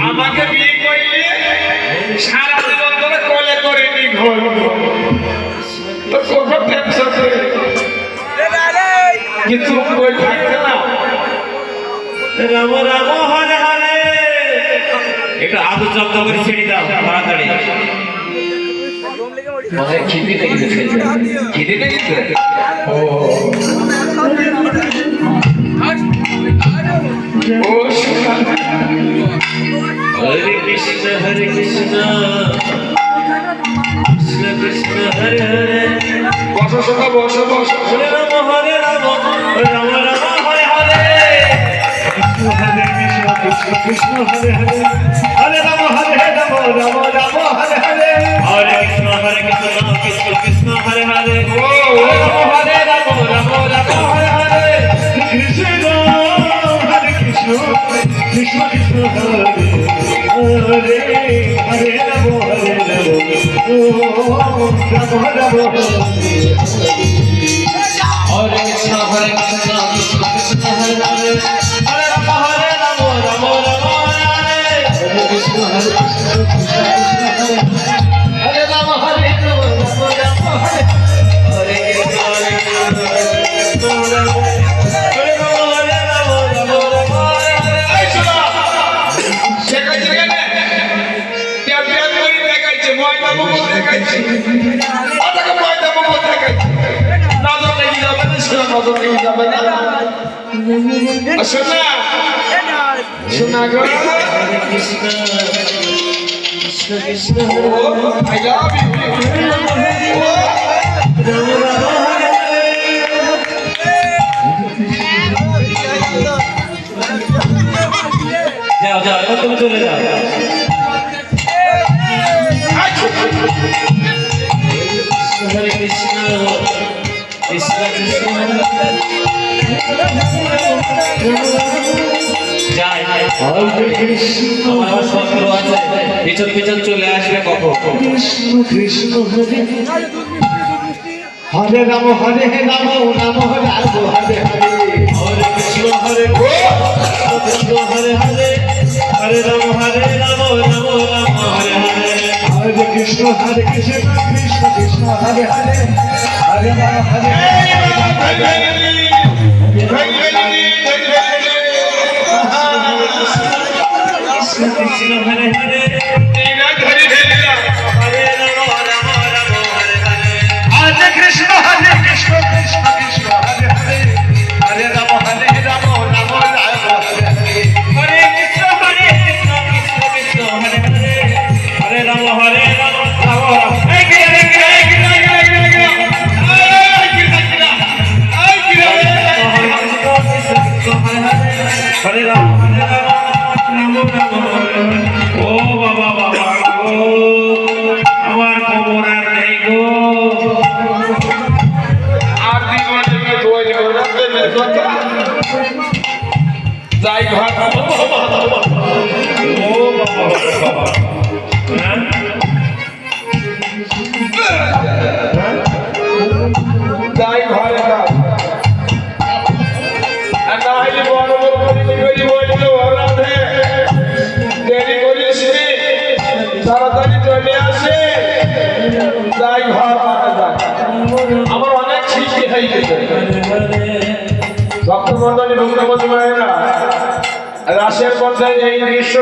আমাকে বিয়ে করলে সারা জীবন ধরে কোলে করে নি ঘর তো কত টেনশন কিন্তু ওই থাকতে না রাম রাম হরে হরে একটু আদু জব্দ করে ছেড়ে দাও তাড়াতাড়ি মানে খিদে লেগেছে খিদে লেগেছে ও ও হরে কৃষ্ণ কৃষ্ণ কৃষ্ণ হরে হরে বসো সোনা বসো বসো হরে রাম রাম রাম রাম হরে হরে কৃষ্ণ কৃষ্ণ হরে হরে হরে রাম রাম রাম হরে হরে হরে কৃষ্ণ কৃষ্ণ কৃষ্ণ হরে হরে হরে রাম রাম হরে হরে কৃষ্ণ হরে কৃষ্ণ কৃষ্ণ কৃষ্ণ হরে হরে হরে রাম রাম রাম হরে কৃষ্ণ কৃষ্ণ কৃষ্ণ হরে হরে হরে রাম রাম রাম রাম হরে হরে কৃষ্ণ হরে কৃষ্ণ কৃষ্ণ কৃষ্ণ হরে রাম হরে রাম রাম হরে হরে কৃষ্ণ হরে কৃষ্ণ হরে রাম হরে রাম রাম রাম হরে হরে এই শোনা শেখাইছে কেন তে বিরাট করে দেখাইছে ময়দা মুখ দেখাইছে আটাকে ময়দা মুখ দেখাইছে নজর লেগে যাবে না শোনা নজর লেগে যাবে না শোনা শোনা গো Hare Krishna Krishna Krishna I love you যাও যাও এবার তুমি চলে যাও হরে কৃষ্ণ কৃষ্ণ কৃষ্ণ যাই হরে কৃষ্ণ আমার শত্রু আছে পিছন পিছন চলে আসবে কখন কৃষ্ণ কৃষ্ণ হরে হরে রাম রাম হরে রাম হরে হরে হরে কৃষ্ণ হরে কৃষ্ণ হরে হরে হরে রাম রাম রাম হরে হরে হরে কৃষ্ণ কৃষ্ণ কৃষ্ণ হরে হরে হরে রাম হরে এই বাবা ভাই প্রেমের কথা যাই ঘর যাই ঘরে যাই আর না হলে বড় বড় করি বলছিল ওরাতে দেরি করিস নি তাড়াতাড়ি চলে আসে যাই ঘর আমার অনেক সৃষ্টি হয়ে গেছে ভক্তমন্ডলী ভক্তমন্ডলী মায়েরা রাশের মধ্যে এই দৃশ্য